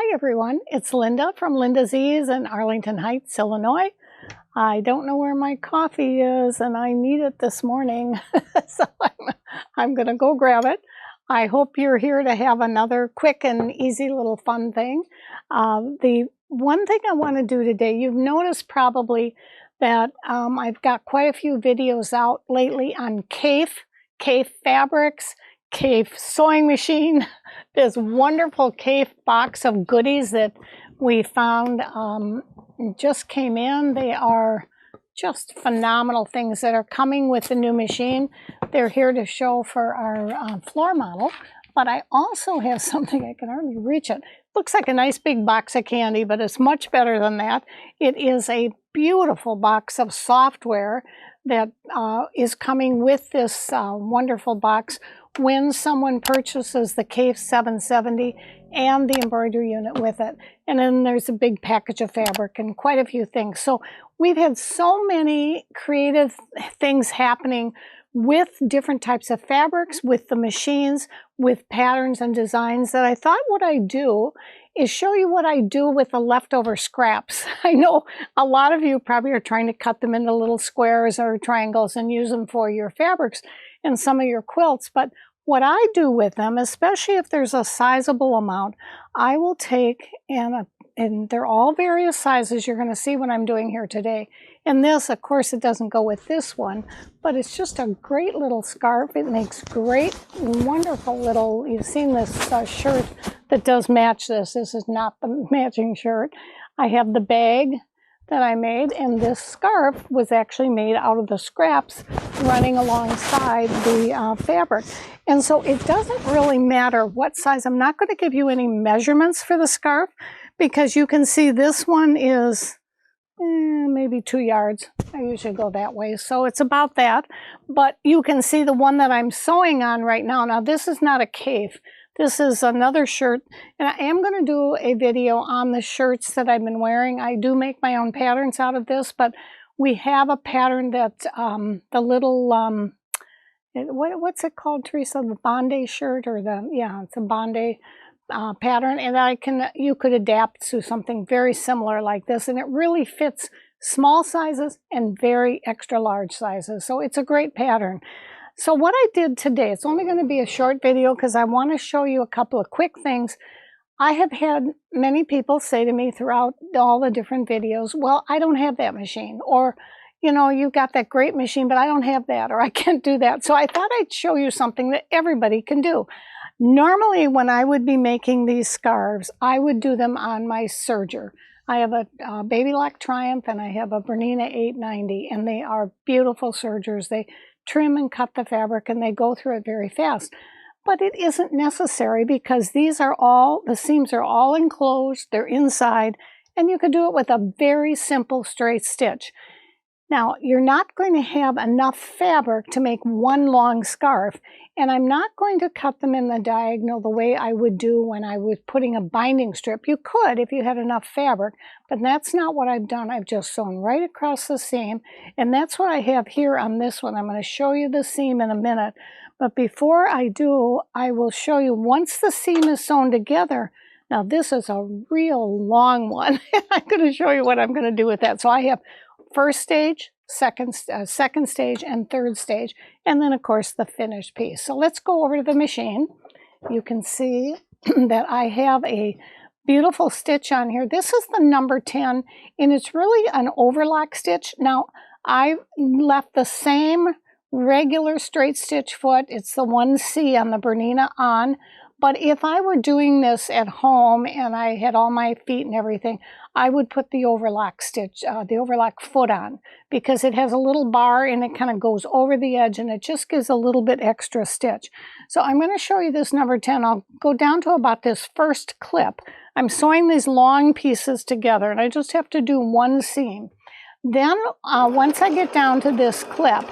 Hi everyone, it's Linda from LindaZ in Arlington Heights, Illinois. I don't know where my coffee is and I need it this morning, so I'm going to go grab it. I hope you're here to have another quick and easy little fun thing. The one thing I want to do today, you've noticed probably that I've got quite a few videos out lately on Kaffe fabrics, Kaffe sewing machine, this wonderful Kaffe box of goodies that we found just came in. They are just phenomenal things that are coming with the new machine. They're here to show for our floor model, but I also have something, I can hardly reach it. Looks like a nice big box of candy, but it's much better than that. It is a beautiful box of software that is coming with this wonderful box when someone purchases the Kaffe 770 and the embroidery unit with it. And then there's a big package of fabric and quite a few things. So we've had so many creative things happening with different types of fabrics, with the machines, with patterns and designs, that I thought what I'd do is show you what I do with the leftover scraps. I know a lot of you probably are trying to cut them into little squares or triangles and use them for your fabrics and some of your quilts, but what I do with them, especially if there's a sizable amount, I will take, and they're all various sizes, you're going to see what I'm doing here today. And this, of course, it doesn't go with this one, but it's just a great little scarf. It makes great, wonderful little, you've seen this shirt that does match this. This is not the matching shirt. I have the bag that I made, and this scarf was actually made out of the scraps running alongside the fabric. And so it doesn't really matter what size. I'm not going to give you any measurements for the scarf because you can see this one is maybe 2 yards. I usually go that way, so it's about that. But you can see the one that I'm sewing on right now. Now this is not a Kaffe. This is another shirt, and I am going to do a video on the shirts that I've been wearing. I do make my own patterns out of this, but we have a pattern that the little, what's it called, Teresa? The Bondi shirt, or yeah, it's a Bondi pattern, and you could adapt to something very similar like this, and it really fits small sizes and very extra large sizes. So it's a great pattern. So what I did today, it's only going to be a short video because I want to show you a couple of quick things. I have had many people say to me throughout all the different videos, well, I don't have that machine, or, you know, you've got that great machine, but I don't have that, or I can't do that. So I thought I'd show you something that everybody can do. Normally, when I would be making these scarves, I would do them on my serger. I have a Baby Lock Triumph and I have a Bernina 890, and they are beautiful sergers. They trim and cut the fabric and they go through it very fast. But it isn't necessary because these are all, the seams are all enclosed, they're inside, and you could do it with a very simple straight stitch. Now, you're not going to have enough fabric to make one long scarf, and I'm not going to cut them in the diagonal the way I would do when I was putting a binding strip. You could if you had enough fabric, but that's not what I've done. I've just sewn right across the seam, and that's what I have here on this one. I'm going to show you the seam in a minute, but before I do, I will show you once the seam is sewn together. Now, this is a real long one. I'm going to show you what I'm going to do with that. So I have first stage, second stage, and third stage, and then of course the finished piece. So let's go over to the machine. You can see that I have a beautiful stitch on here. This is the number 10, and it's really an overlock stitch. Now, I left the same regular straight stitch foot. It's the 1C on the Bernina on. But if I were doing this at home and I had all my feet and everything, I would put the overlock stitch, the overlock foot on, because it has a little bar and it kind of goes over the edge and it just gives a little bit extra stitch. So I'm going to show you this number 10. I'll go down to about this first clip. I'm sewing these long pieces together and I just have to do one seam. Then once I get down to this clip,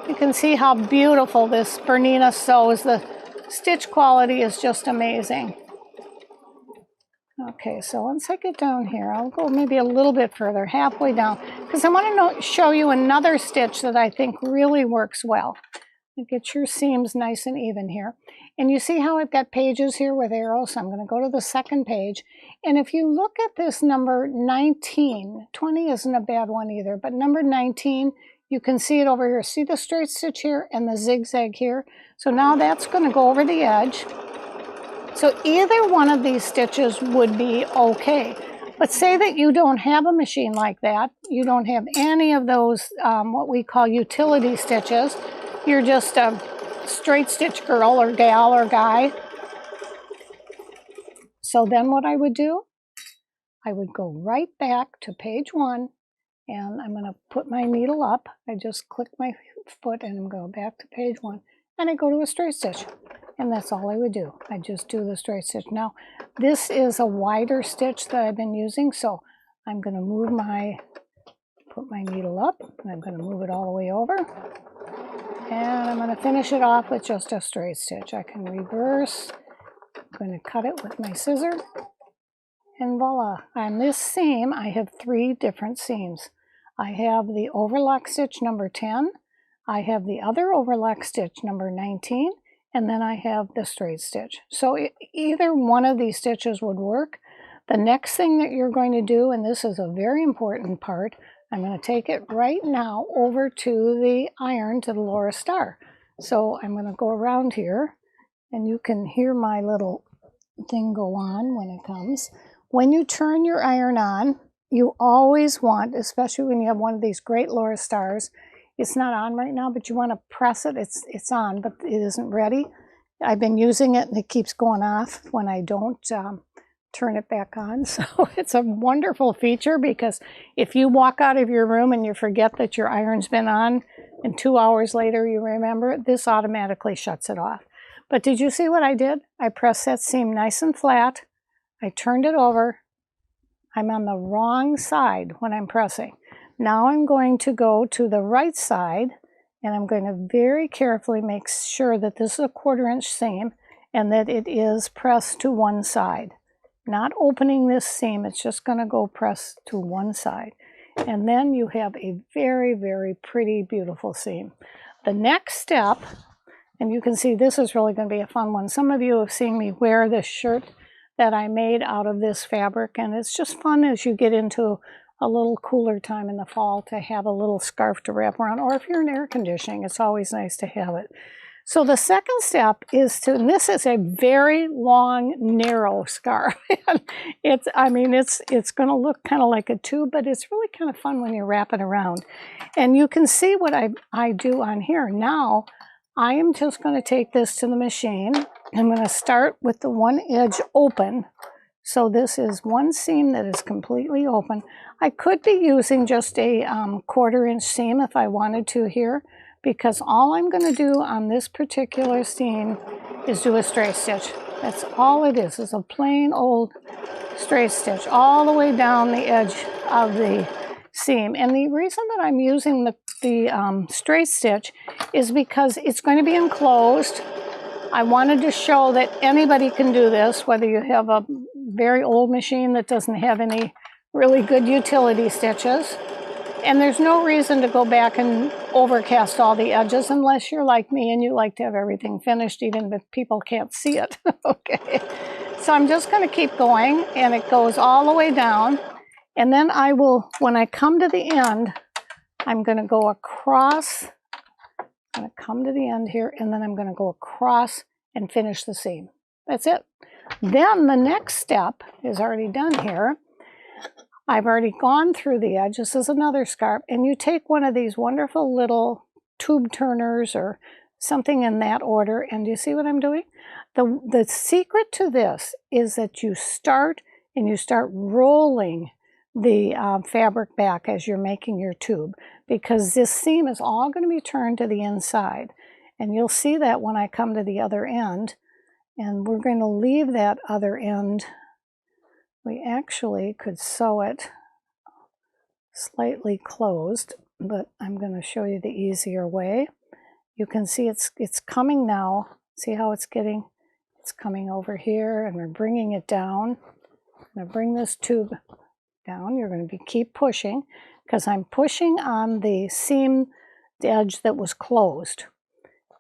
you can see how beautiful this Bernina sews. The stitch quality is just amazing. Okay, so once I get down here, I'll go maybe a little bit further, halfway down, because I want to show you another stitch that I think really works well. Get your seams nice and even here. And you see how I've got pages here with arrows? So I'm going to go to the second page. And if you look at this number 19, 20 isn't a bad one either, but number 19, you can see it over here. See the straight stitch here and the zigzag here? So now that's going to go over the edge. So either one of these stitches would be okay. But say that you don't have a machine like that. You don't have any of those, what we call utility stitches. You're just a straight stitch girl or gal or guy. So then what I would do, I would go right back to page 1, and I'm going to put my needle up. I just click my foot and I'm going back to page 1, and I go to a straight stitch. And that's all I would do. I just do the straight stitch. Now, this is a wider stitch that I've been using, so I'm going to put my needle up, and I'm going to move it all the way over. And I'm going to finish it off with just a straight stitch. I can reverse. I'm going to cut it with my scissor. And voila. On this seam, I have 3 different seams. I have the overlock stitch number 10. I have the other overlock stitch number 19. And then I have the straight stitch. So either one of these stitches would work. The next thing that you're going to do, and this is a very important part, I'm going to take it right now over to the iron, to the Laura Star. So I'm going to go around here, and you can hear my little thing go on when it comes. When you turn your iron on, you always want, especially when you have one of these great Laura Stars, it's not on right now, but you want to press it. It's on, but it isn't ready. I've been using it, and it keeps going off when I don't turn it back on. So it's a wonderful feature, because if you walk out of your room and you forget that your iron's been on, and 2 hours later you remember it, this automatically shuts it off. But did you see what I did? I pressed that seam nice and flat. I turned it over. I'm on the wrong side when I'm pressing. Now I'm going to go to the right side, and I'm going to very carefully make sure that this is a 1/4 inch seam and that it is pressed to one side. Not opening this seam, it's just going to go press to one side. And then you have a very, very pretty, beautiful seam. The next step, and you can see this is really going to be a fun one. Some of you have seen me wear this shirt that I made out of this fabric, and it's just fun as you get into a little cooler time in the fall to have a little scarf to wrap around, or if you're in air conditioning, it's always nice to have it. So the second step is to, and this is a very long, narrow scarf. it's going to look kind of like a tube, but it's really kind of fun when you wrap it around. And you can see what I do on here. Now, I am just going to take this to the machine. I'm going to start with the one edge open. So this is one seam that is completely open. I could be using just a 1/4 inch seam if I wanted to here, because all I'm going to do on this particular seam is do a straight stitch. That's all it is a plain old straight stitch all the way down the edge of the seam. And the reason that I'm using the straight stitch is because it's going to be enclosed. I wanted to show that anybody can do this, whether you have a very old machine that doesn't have any really good utility stitches. And there's no reason to go back and overcast all the edges unless you're like me and you like to have everything finished even if people can't see it. Okay. So I'm just going to keep going, and it goes all the way down. And then I will, when I come to the end, I'm going to go across. I'm going to come to the end here, and then I'm going to go across and finish the seam. That's it. Then the next step is already done here. I've already gone through the edge. This is another scarf, and you take one of these wonderful little tube turners or something in that order, and do you see what I'm doing? The secret to this is that you start rolling the fabric back as you're making your tube, because this seam is all going to be turned to the inside, and you'll see that when I come to the other end. And we're going to leave that other end. We actually could sew it slightly closed, but I'm going to show you the easier way. You can see it's coming now. See how it's coming over here, and we're bringing it down. I'm going to bring this tube down. You're going to keep pushing, because I'm pushing on the seam edge that was closed,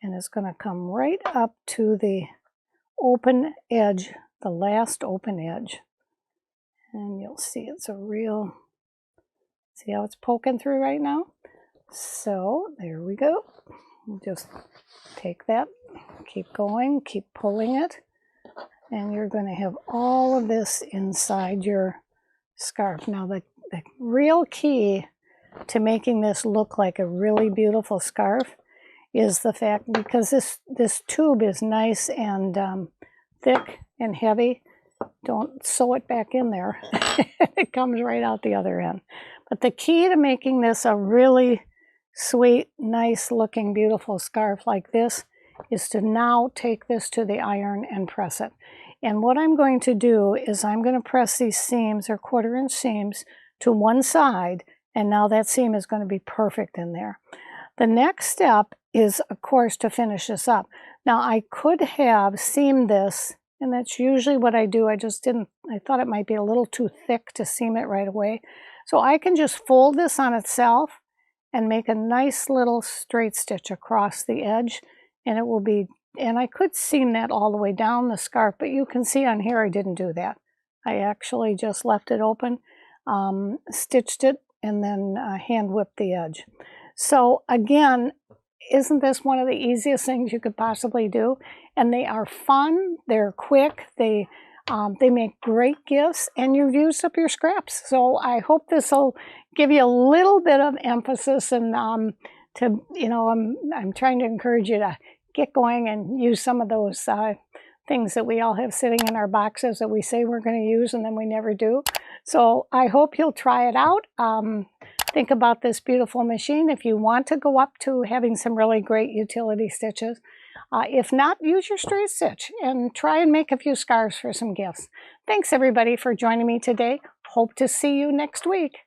and it's going to come right up to the open edge, the last open edge. And you'll see it's a real, see how it's poking through right now? So there we go. Just take that, keep going, keep pulling it, and you're going to have all of this inside your scarf. Now the real key to making this look like a really beautiful scarf is the fact, because this tube is nice and thick and heavy, don't sew it back in there. It comes right out the other end. But the key to making this a really sweet, nice looking, beautiful scarf like this is to now take this to the iron and press it. And what I'm going to do is I'm going to press these seams, or 1/4 inch seams, to one side, and now that seam is going to be perfect in there. The next step is, of course, to finish this up. Now I could have seamed this, and that's usually what I do. I just didn't, I thought it might be a little too thick to seam it right away. So I can just fold this on itself and make a nice little straight stitch across the edge, and it will be, and I could seam that all the way down the scarf, but you can see on here I didn't do that. I actually just left it open, stitched it, and then hand whipped the edge. So again, isn't this one of the easiest things you could possibly do? And they are fun, they're quick, they make great gifts, and you've used up your scraps. So I hope this will give you a little bit of emphasis, and to, you know, I'm trying to encourage you to get going and use some of those things that we all have sitting in our boxes that we say we're going to use and then we never do. So I hope you'll try it out. Think about this beautiful machine if you want to go up to having some really great utility stitches. If not, use your straight stitch and try and make a few scarves for some gifts. Thanks everybody for joining me today. Hope to see you next week.